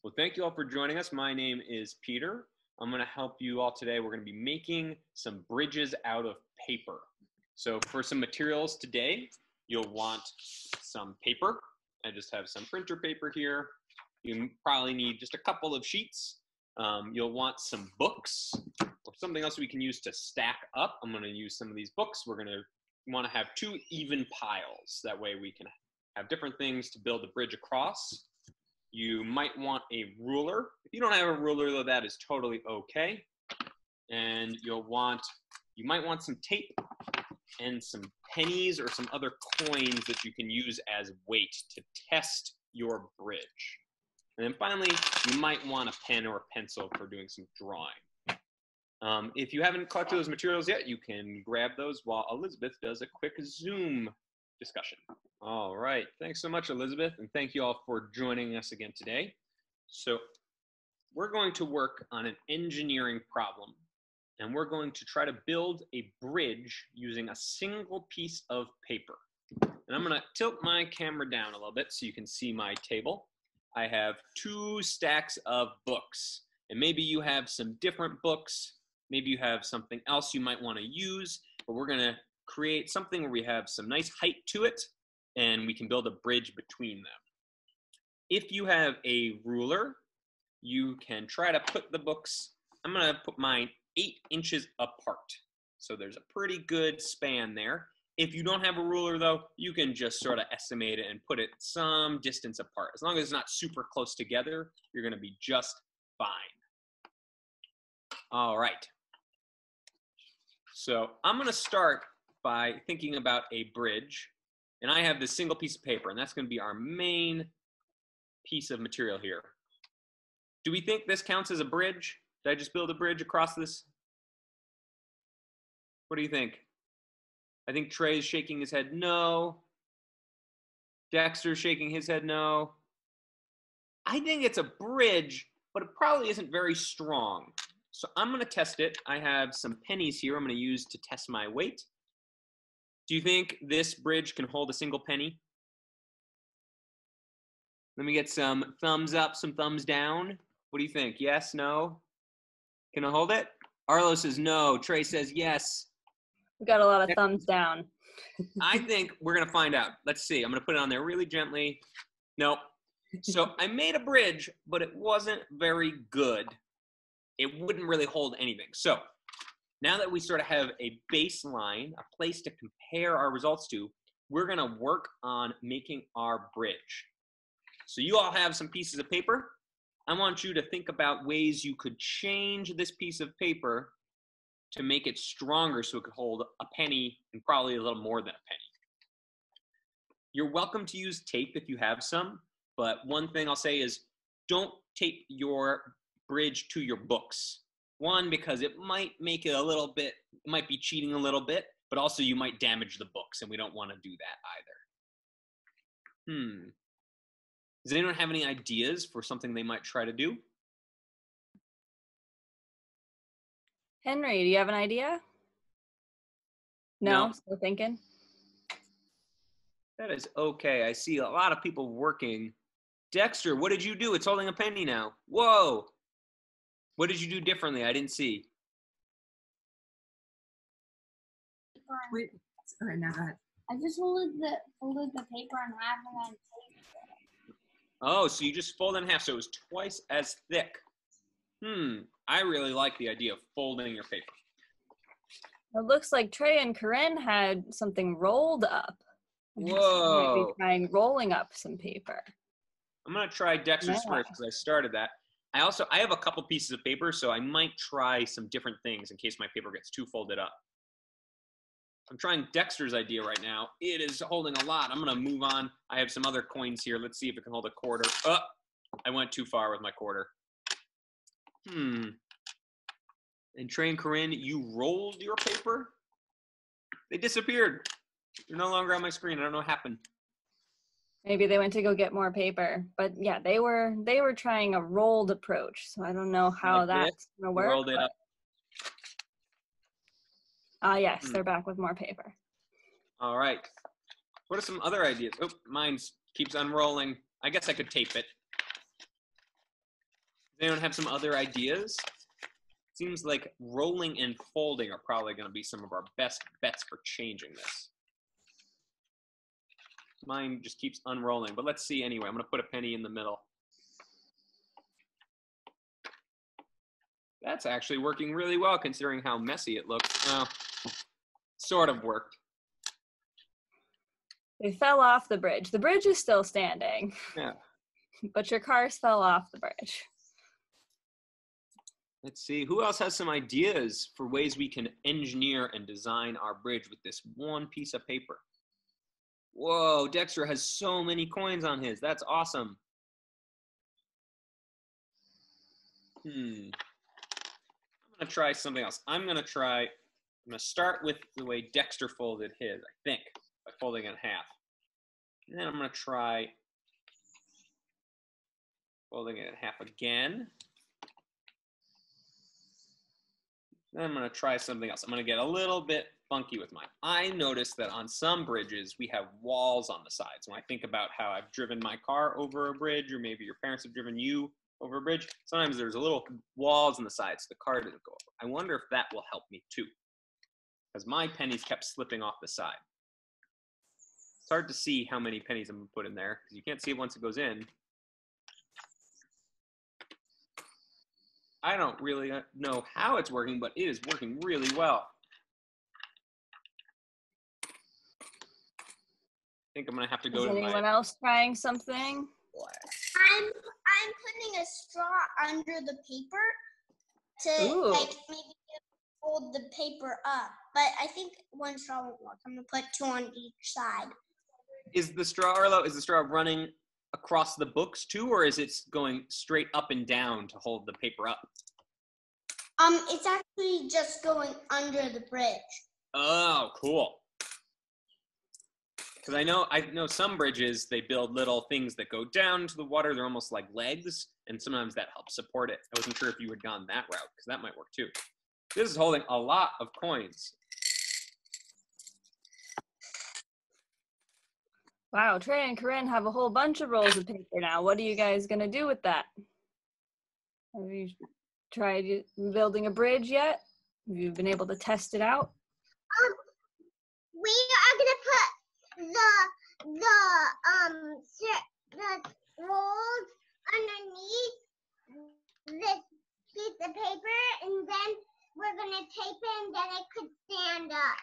Well, thank you all for joining us. My name is Peter. I'm going to help you all today. We're going to be making some bridges out of paper. So for some materials today, you'll want some paper. I just have some printer paper here. You probably need just a couple of sheets. You'll want some books or something else we can use to stack up. I'm going to use some of these books. We're going to want to have two even piles. That way we can have different things to build a bridge across. You might want a ruler. If you don't have a ruler, though, that is totally okay. And you might want some tape and some pennies or some other coins that you can use as weight to test your bridge. And then finally, you might want a pen or a pencil for doing some drawing. If you haven't collected those materials yet, you can grab those while Elizabeth does a quick Zoom discussion. All right, thanks so much, Elizabeth, and thank you all for joining us again today. So we're going to work on an engineering problem, and we're going to try to build a bridge using a single piece of paper. And I'm going to tilt my camera down a little bit so you can see my table. I have two stacks of books, and maybe you have some different books. Maybe you have something else you might want to use, but we're going to create something where we have some nice height to it, and we can build a bridge between them. If you have a ruler, you can try to put the books, I'm going to put mine 8 inches apart. So there's a pretty good span there. If you don't have a ruler, though, you can just sort of estimate it and put it some distance apart. As long as it's not super close together, you're going to be just fine. All right. So I'm going to start by thinking about a bridge. And I have this single piece of paper, and that's going to be our main piece of material here. Do we think this counts as a bridge? Did I just build a bridge across this? What do you think? I think Trey's shaking his head no. Dexter's shaking his head no. I think it's a bridge, but it probably isn't very strong. So I'm going to test it. I have some pennies here I'm going to use to test my weight. Do you think this bridge can hold a single penny? Let me get some thumbs up, some thumbs down. What do you think? Yes, no? Can I hold it? Arlo says no. Trey says yes. We got a lot of thumbs down. I think we're going to find out. Let's see. I'm going to put it on there really gently. Nope. So I made a bridge, but it wasn't very good. It wouldn't really hold anything. So now that we sort of have a baseline, a place to compare our results to, we're going to work on making our bridge. So you all have some pieces of paper. I want you to think about ways you could change this piece of paper to make it stronger so it could hold a penny and probably a little more than a penny. You're welcome to use tape if you have some, but one thing I'll say is don't tape your bridge to your books. One, because it might make it a little bit, it might be cheating a little bit, but also you might damage the books, and we don't want to do that either. Does anyone have any ideas for something they might try to do? Henry, do you have an idea? No. Still thinking? That is okay. I see a lot of people working. Dexter, what did you do? It's holding a penny now. Whoa. What did you do differently? I didn't see. Wait, sorry, now that. I just folded the paper in half and then taped it. Oh, so you just fold it in half, so it was twice as thick. I really like the idea of folding your paper. It looks like Trey and Corinne had something rolled up. Whoa. Maybe trying rolling up some paper. I'm going to try Dexter's first because I started that. I have a couple pieces of paper, so I might try some different things in case my paper gets too folded up. I'm trying Dexter's idea right now. It is holding a lot. I'm going to move on. I have some other coins here. Let's see if it can hold a quarter. Oh, I went too far with my quarter. And Trey and Corinne, you rolled your paper? They disappeared. They're no longer on my screen. I don't know what happened. Maybe they went to go get more paper. But yeah, they were trying a rolled approach. So I don't know how like that's going to work. Rolled it up. Yes, they're back with more paper. All right. What are some other ideas? Oh, mine keeps unrolling. I guess I could tape it. anyone have some other ideas? Seems like rolling and folding are probably going to be some of our best bets for changing this. Mine just keeps unrolling, but let's see anyway. I'm going to put a penny in the middle. That's actually working really well considering how messy it looks. Well, sort of worked. They fell off the bridge. The bridge is still standing. Yeah. But your cars fell off the bridge. Let's see, who else has some ideas for ways we can engineer and design our bridge with this one piece of paper? Whoa, Dexter has so many coins on his. That's awesome. I'm gonna try something else. I'm gonna start with the way Dexter folded his, I think, by folding it in half. And then I'm gonna try folding it in half again. Then I'm going to try something else. I'm going to get a little bit funky with mine. I noticed that on some bridges, we have walls on the sides. When I think about how I've driven my car over a bridge, or maybe your parents have driven you over a bridge, sometimes there's a little walls on the sides so the car doesn't go over. I wonder if that will help me too, because my pennies kept slipping off the side. It's hard to see how many pennies I'm going to put in there, because you can't see it once it goes in. I don't really know how it's working, but it is working really well. I think I'm gonna have to go Is to anyone else trying something? I'm putting a straw under the paper to Ooh. like maybe fold the paper up. But I think one straw won't work. I'm gonna put two on each side. Is the straw, Arlo, is the straw running across the books too, or is it going straight up and down to hold the paper up? It's actually just going under the bridge. Oh, cool. Because I know some bridges, they build little things that go down to the water. They're almost like legs, and sometimes that helps support it. I wasn't sure if you had gone that route, because that might work too. This is holding a lot of coins. Wow, Trey and Corinne have a whole bunch of rolls of paper now. What are you guys gonna do with that? Have you tried building a bridge yet? Have you been able to test it out? We are gonna put the rolls underneath this piece of paper, and then we're gonna tape it, and then it could stand up.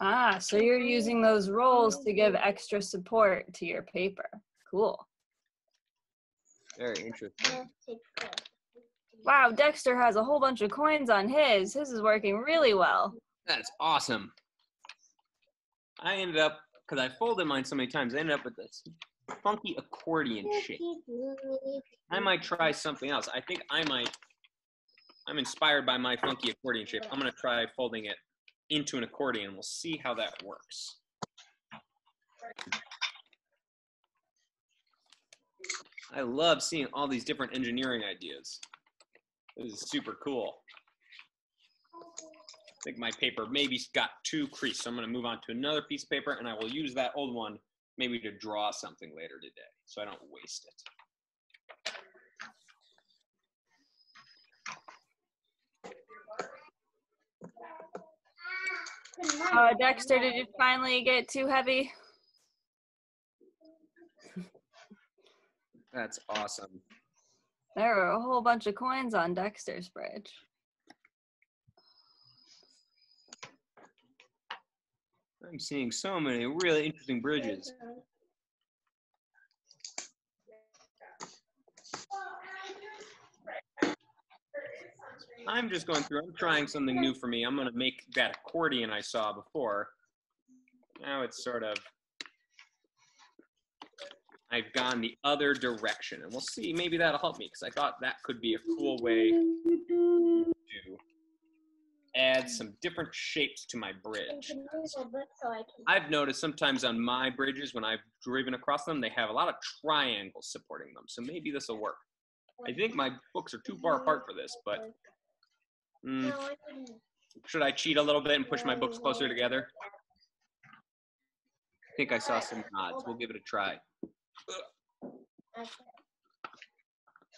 Ah, so you're using those rolls to give extra support to your paper. Cool. Very interesting. Wow, Dexter has a whole bunch of coins on his. His is working really well. That's awesome. I ended up, because I folded mine so many times, I ended up with this funky accordion shape. I might try something else. I think I'm inspired by my funky accordion shape. I'm going to try folding it into an accordion. We'll see how that works. I love seeing all these different engineering ideas. This is super cool. I think my paper maybe got too creased, so I'm going to move on to another piece of paper, and I will use that old one maybe to draw something later today, so I don't waste it. Dexter, did it finally get too heavy? That's awesome. There were a whole bunch of coins on Dexter's bridge. I'm seeing so many really interesting bridges. I'm just going through, I'm trying something new for me. I'm going to make that accordion I saw before. Now it's sort of, I've gone the other direction, and we'll see, maybe that'll help me, because I thought that could be a cool way to add some different shapes to my bridge. I've noticed sometimes on my bridges, when I've driven across them, they have a lot of triangles supporting them, so maybe this will work. I think my books are too far apart for this, but should I cheat a little bit and push my books closer together? I think I saw some nods. We'll give it a try.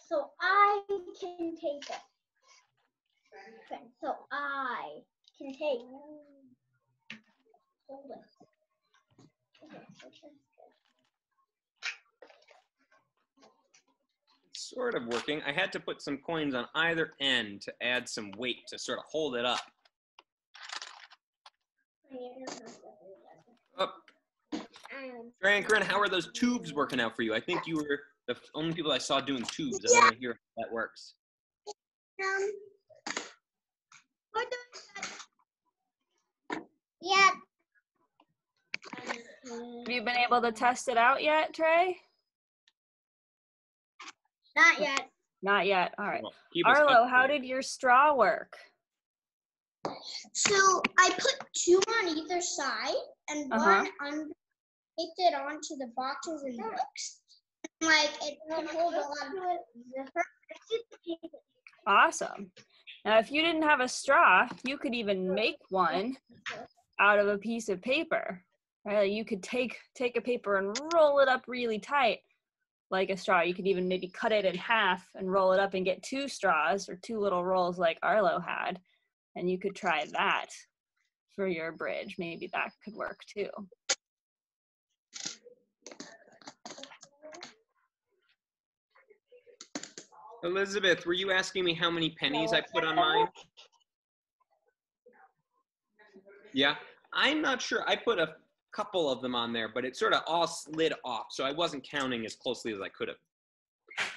So I can take it. Okay, so I can take. Hold it. Okay, so that's good. It's sort of working. I had to put some coins on either end to add some weight to sort of hold it up. Oh. Trey and Corinne, how are those tubes working out for you? I think you were the only people I saw doing tubes. I want to hear how that works. We're doing that. Yeah. Have you been able to test it out yet, Trey? Not yet. Not yet. All right. Well, keep us Arlo, how updated. did your straw work? So I put 2 on either side and one under, taped it onto the boxes and books. Like it can hold a lot of Awesome. Now, if you didn't have a straw, you could even make one out of a piece of paper. Right? You could take a paper and roll it up really tight like a straw. You could even maybe cut it in half and roll it up and get 2 straws or 2 little rolls like Arlo had. And you could try that for your bridge. Maybe that could work too. Elizabeth, were you asking me how many pennies I put on mine? Yeah, I'm not sure. I put a couple of them on there, but it sort of all slid off, so I wasn't counting as closely as I could have.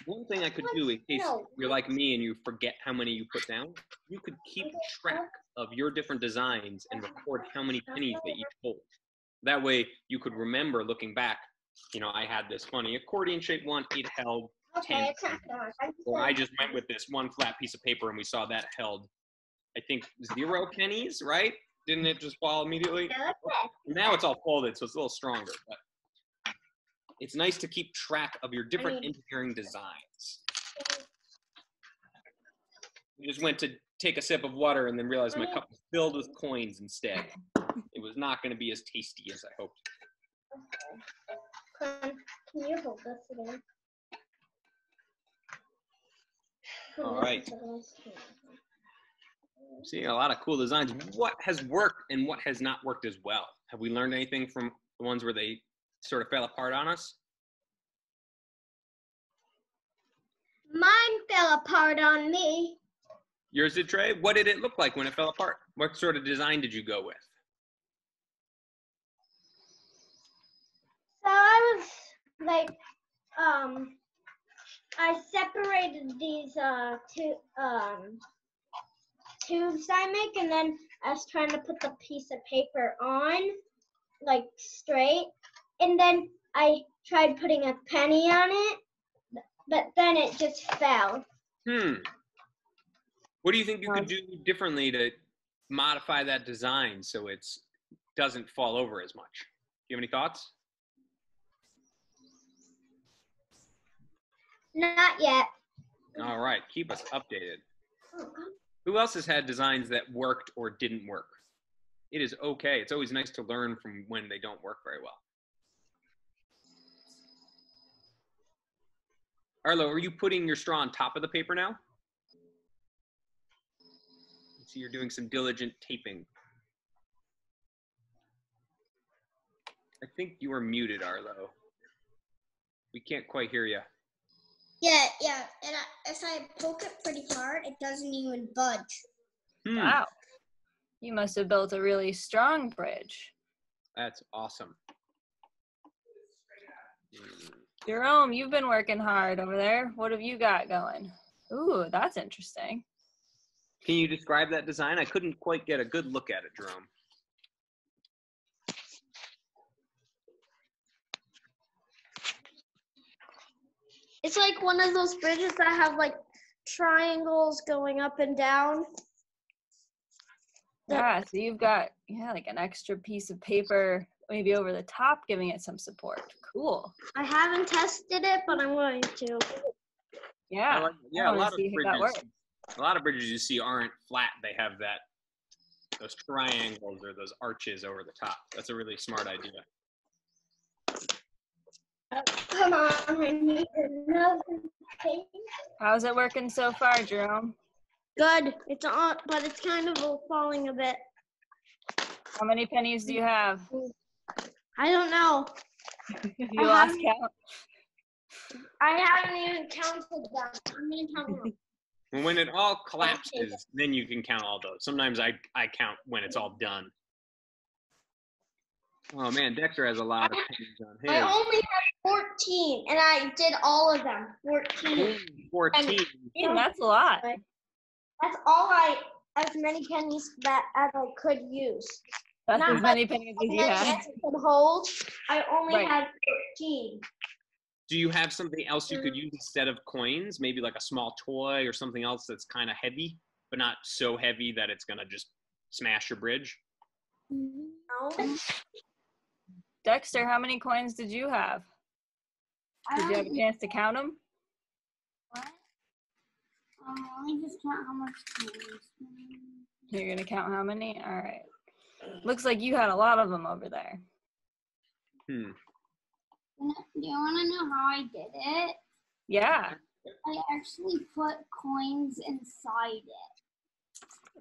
One thing I could do in case you're like me and you forget how many you put down, you could keep track of your different designs and record how many pennies they each hold. That way you could remember looking back, you know, I had this funny accordion shaped one, it held 10 pennies. Or I just went with this one flat piece of paper and we saw that held, I think, 0 pennies, right? Didn't it just fall immediately? Now it's all folded, so it's a little stronger. But it's nice to keep track of your different engineering designs. I just went to take a sip of water and then realized my cup was filled with coins instead. It was not going to be as tasty as I hoped. Can you hold this again? All right. Seeing a lot of cool designs. What has worked and what has not worked as well? Have we learned anything from the ones where they sort of fell apart on us? Mine fell apart on me. Yours did, Trey? What did it look like when it fell apart? What sort of design did you go with? So I was like, I separated these tubes I make, and then I was trying to put the piece of paper on, like straight, and then I tried putting a penny on it, but then it just fell. What do you think you could do differently to modify that design so it doesn't fall over as much? Do you have any thoughts? Not yet. All right, keep us updated. Who else has had designs that worked or didn't work? It is okay. It's always nice to learn from when they don't work very well. Arlo, are you putting your straw on top of the paper now? I see you're doing some diligent taping. I think you are muted, Arlo. We can't quite hear you. Yeah. And if I poke it pretty hard, it doesn't even budge. Wow. You must have built a really strong bridge. That's awesome. Jerome, you've been working hard over there. What have you got going? Ooh, that's interesting. Can you describe that design? I couldn't quite get a good look at it, Jerome. It's like one of those bridges that have like triangles going up and down. Yeah, so you've got like an extra piece of paper maybe over the top, giving it some support. Cool. I haven't tested it, but I'm going to. Yeah. A lot of bridges you see aren't flat. They have those triangles or those arches over the top. That's a really smart idea. Come on, I need another paper. How's it working so far, Jerome? Good. It's on, but it's kind of falling a bit. How many pennies do you have? I don't know. You lost count? I haven't even counted them. I'm gonna count them. And when it all collapses, then you can count all those. Sometimes I count when it's all done. Oh man, Dexter has a lot of pennies on his. I only have 14, and I did all of them. 14. 14. That's a lot. That's as many pennies as I could use. That's Not as many pennies as you have. I could hold. I only Right. had 14. Do you have something else you could use instead of coins? Maybe like a small toy or something else that's kind of heavy, but not so heavy that it's going to just smash your bridge? No. Dexter, how many coins did you have? Did you have a chance to count them? What? Let me just count how much coins. You're going to count how many? All right. Looks like you had a lot of them over there. Hmm. Do you want to know how I did it? Yeah. I actually put coins inside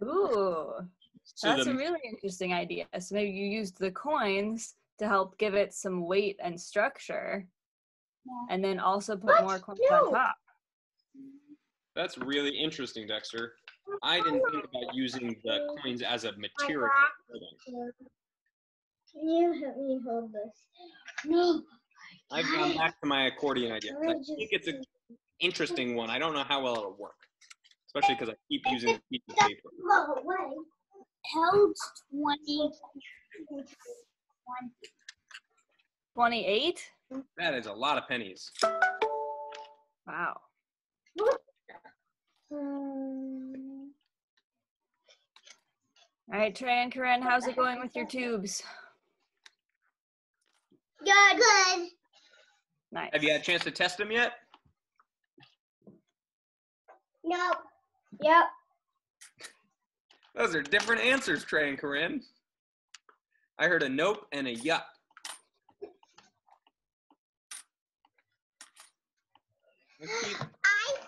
it. Ooh. So That's a really interesting idea. So maybe you used the coins to help give it some weight and structure, Yeah. and then also put more coins on top. That's really interesting, Dexter. I didn't think about using the coins as a material. Can you help me hold this? No. I've gone back to my accordion idea. I think it's an interesting one. I don't know how well it'll work, especially because I keep using a piece of paper. Go away. Held 20. 28? That is a lot of pennies. Wow. All right, Trey and Corinne, how's it going with your tubes? Good. Nice. Have you had a chance to test them yet? Nope. Yep. Those are different answers, Trey and Corinne. I heard a nope and a yup. I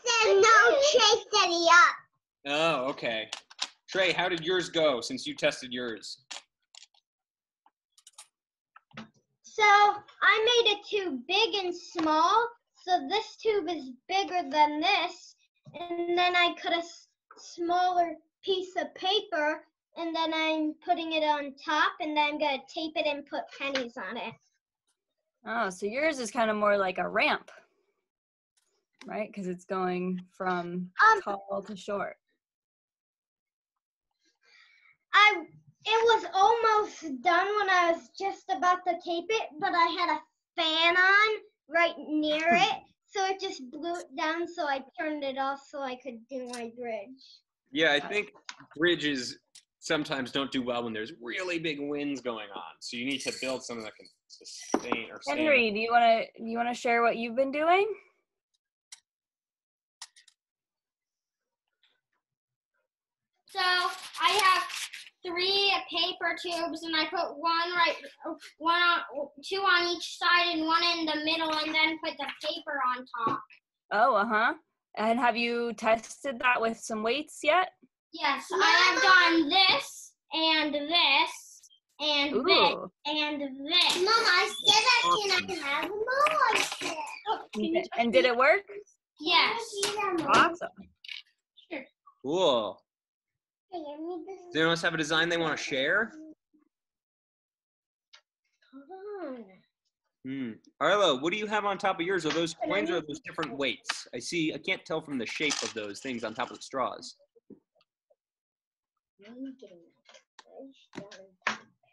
said no, Trey said yup. Oh, okay. Trey, how did yours go since you tested yours? So I made a tube big and small. So this tube is bigger than this. And then I cut a smaller piece of paper. And then I'm putting it on top. And then I'm going to tape it and put pennies on it. Oh, so yours is kind of more like a ramp, right? Because it's going from tall to short. It was almost done when I was just about to tape it, but I had a fan on right near it, so it just blew it down, so I turned it off so I could do my bridge. Yeah, I think bridges sometimes don't do well when there's really big winds going on. So you need to build something that can sustain or stand. Henry, do you want to share what you've been doing? So I have 3 paper tubes, and I put two on each side and one in the middle, and then put the paper on top. Oh, uh-huh. And have you tested that with some weights yet? Yes, I have done this and this and this Ooh. and this. Mom, I said I can have more. And did it work? Yes. Awesome. Cool. Does anyone else have a design they want to share? Arlo, what do you have on top of yours? Are those coins or are those different weights? I can't tell from the shape of those things on top of the straws.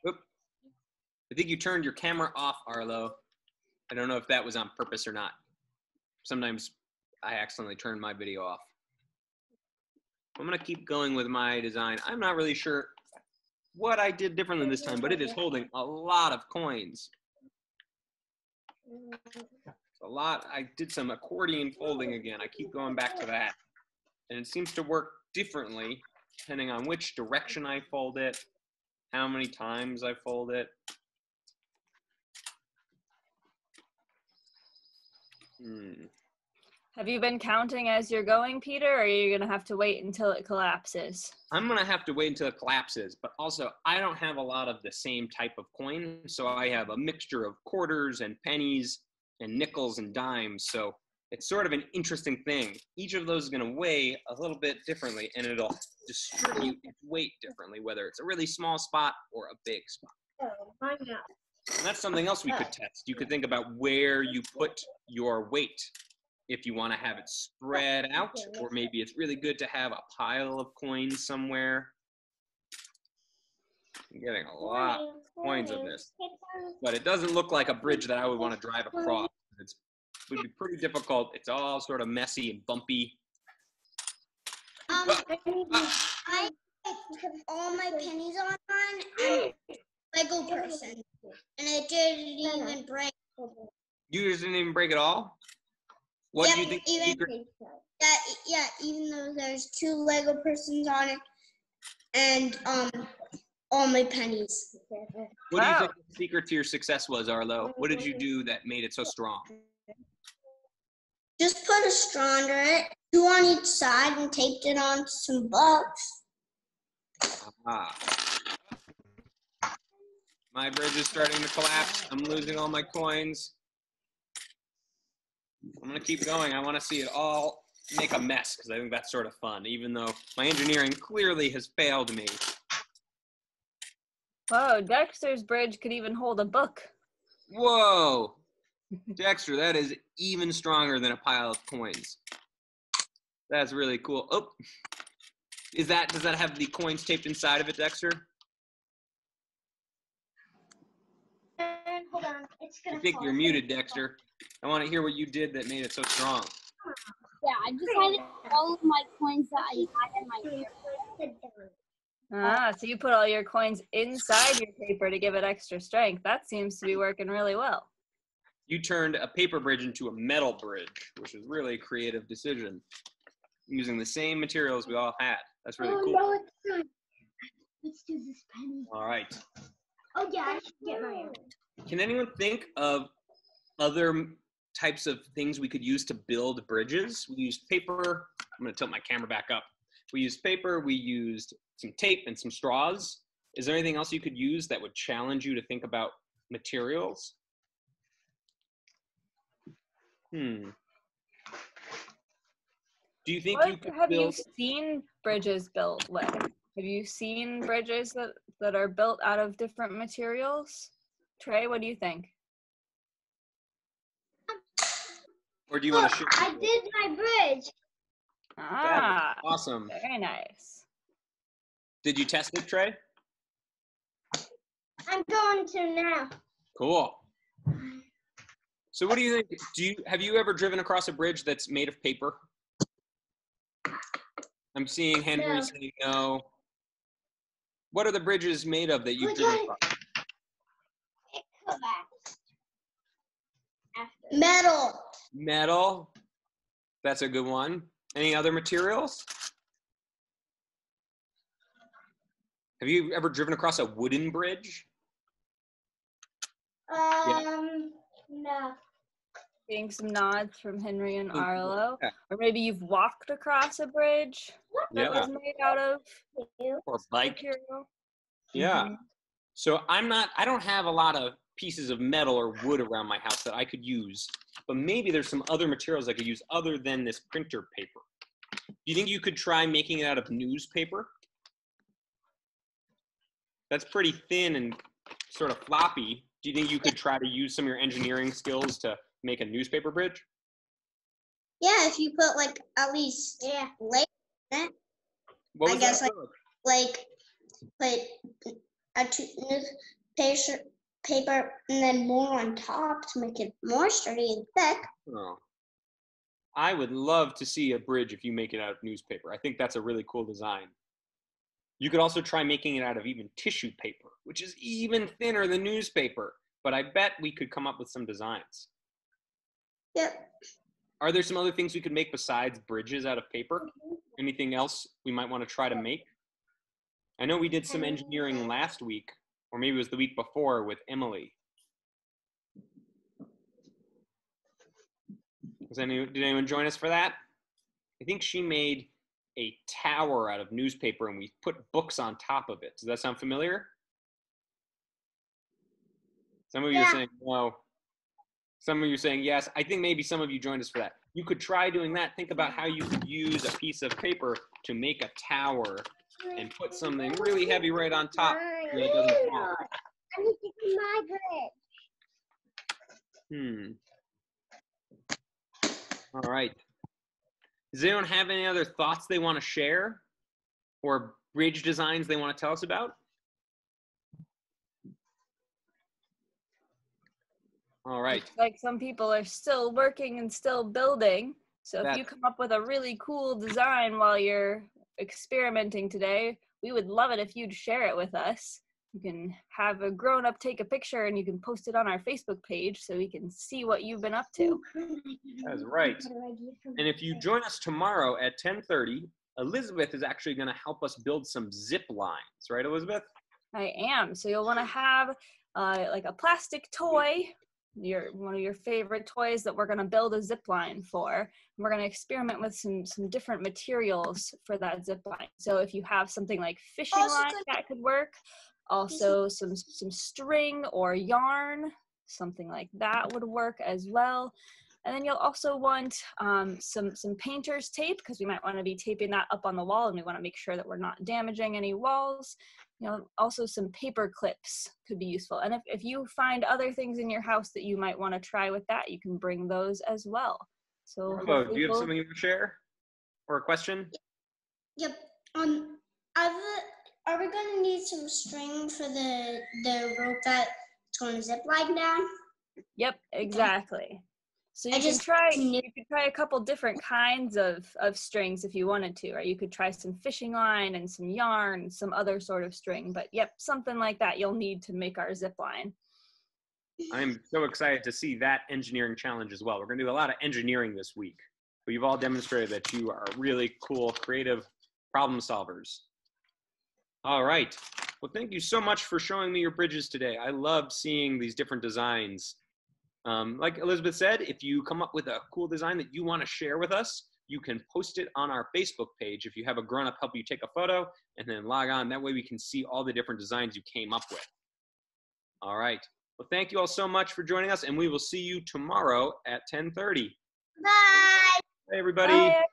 Oop. I think you turned your camera off, Arlo. I don't know if that was on purpose or not. Sometimes I accidentally turn my video off. I'm gonna keep going with my design. I'm not really sure what I did differently this time, but it is holding a lot of coins. A lot. I did some accordion folding again. I keep going back to that. And it seems to work differently depending on which direction I fold it, how many times I fold it. Have you been counting as you're going, Peter, or are you going to have to wait until it collapses? I'm going to have to wait until it collapses, but also I don't have a lot of the same type of coin, so I have a mixture of quarters and pennies and nickels and dimes, so it's sort of an interesting thing. Each of those is going to weigh a little bit differently, and it'll distribute its weight differently, whether it's a really small spot or a big spot. Oh, my God. And that's something else we could test. You could think about where you put your weight. If you want to have it spread out, or maybe it's really good to have a pile of coins somewhere. I'm getting a lot of coins of this, but it doesn't look like a bridge that I would want to drive across. It would be pretty difficult. It's all sort of messy and bumpy. I put all my pennies on mine and Lego person, and it didn't even break. You just didn't even break it all? What do you think? Even though there's 2 Lego persons on it, and all my pennies. What do you think the secret to your success was, Arlo? What did you do that made it so strong? Just put a straw under it, 2 on each side, and taped it onto some bugs. My bridge is starting to collapse. I'm losing all my coins. I'm going to keep going. I want to see it all make a mess because I think that's sort of fun, even though my engineering clearly has failed me. Whoa, Dexter's bridge could even hold a book. Whoa! Dexter, that is even stronger than a pile of coins. That's really cool. Oh, does that have the coins taped inside of it, Dexter? Hold on. It's gonna I think fall. you're muted, Dexter. I want to hear what you did that made it so strong. Yeah, I just had all of my coins that I had in my ear. So you put all your coins inside your paper to give it extra strength. That seems to be working really well. You turned a paper bridge into a metal bridge, which was really a creative decision, using the same materials we all had. That's really cool. No, it's not. Let's do this penny. All right. Oh, yeah, I should get my own. Can anyone think of other types of things we could use to build bridges? We used paper. I'm going to tilt my camera back up. We used paper. We used some tape and some straws. Is there anything else you could use that would challenge you to think about materials? Do you think you could have build... you seen bridges built with? Have you seen bridges that are built out of different materials? Trey, what do you think? Or do you want to share? I did my bridge. Awesome. Very nice. Did you test it, Trey? I'm going to now. Cool. So what do you think? Have you ever driven across a bridge that's made of paper? I'm seeing Henry saying no. What are the bridges made of that you've driven across? Metal. Metal. That's a good one. Any other materials? Have you ever driven across a wooden bridge? No. Getting some nods from Henry and Arlo. Yeah. Or maybe you've walked across a bridge that was made out of Or bike. material. Yeah. So I don't have a lot of pieces of metal or wood around my house that I could use, but maybe there's some other materials I could use other than this printer paper. Do you think you could try making it out of newspaper? That's pretty thin and sort of floppy. Do you think you could try to use some of your engineering skills to make a newspaper bridge? Yeah, if you put like at least layer in it. What was I guess that? like put a paper and then more on top to make it more sturdy and thick. Oh. I would love to see a bridge if you make it out of newspaper. I think that's a really cool design. You could also try making it out of even tissue paper, which is even thinner than newspaper. But I bet we could come up with some designs. Yep. Are there some other things we could make besides bridges out of paper? Anything else we might want to try to make? I know we did some engineering last week, or maybe it was the week before with Emily. Did anyone join us for that? I think she made a tower out of newspaper and we put books on top of it. Does that sound familiar? Some of you are saying no. Some of you are saying yes. I think maybe some of you joined us for that. You could try doing that. Think about how you could use a piece of paper to make a tower and put something really heavy right on top so it doesn't fall. I need to do my bridge. All right. Does anyone have any other thoughts they want to share or bridge designs they want to tell us about? All right. Looks like some people are still working and still building. So if you come up with a really cool design while you're experimenting today, we would love it if you'd share it with us. You can have a grown-up take a picture and you can post it on our Facebook page so we can see what you've been up to. That's right. And if you join us tomorrow at 10:30, Elizabeth is actually going to help us build some zip lines. Right, Elizabeth? I am. So you'll want to have like a plastic toy, one of your favorite toys that we're going to build a zip line for. And we're going to experiment with some different materials for that zip line. So if you have something like fishing line, that could work. Also some string or yarn, something like that would work as well. And then you'll also want some painter's tape, because we might want to be taping that up on the wall and we want to make sure that we're not damaging any walls. You know, also some paper clips could be useful. And if you find other things in your house that you might want to try with that, you can bring those as well. So do you have something you want to share or a question? Yep. Are we going to need some string for the rope that's going to zip line down? Yep, exactly. So you could try a couple different kinds of strings if you wanted to, or you could try some fishing line and some yarn, some other sort of string. But yep, something like that you'll need to make our zip line. I'm so excited to see that engineering challenge as well. We're going to do a lot of engineering this week. But you've all demonstrated that you are really cool, creative problem solvers. All right. Well, thank you so much for showing me your bridges today. I love seeing these different designs. Like Elizabeth said, if you come up with a cool design that you want to share with us, you can post it on our Facebook page. If you have a grown-up help you take a photo and then log on, that way we can see all the different designs you came up with. All right. Well, thank you all so much for joining us, and we will see you tomorrow at 10:30. Bye. Hey, everybody. Bye.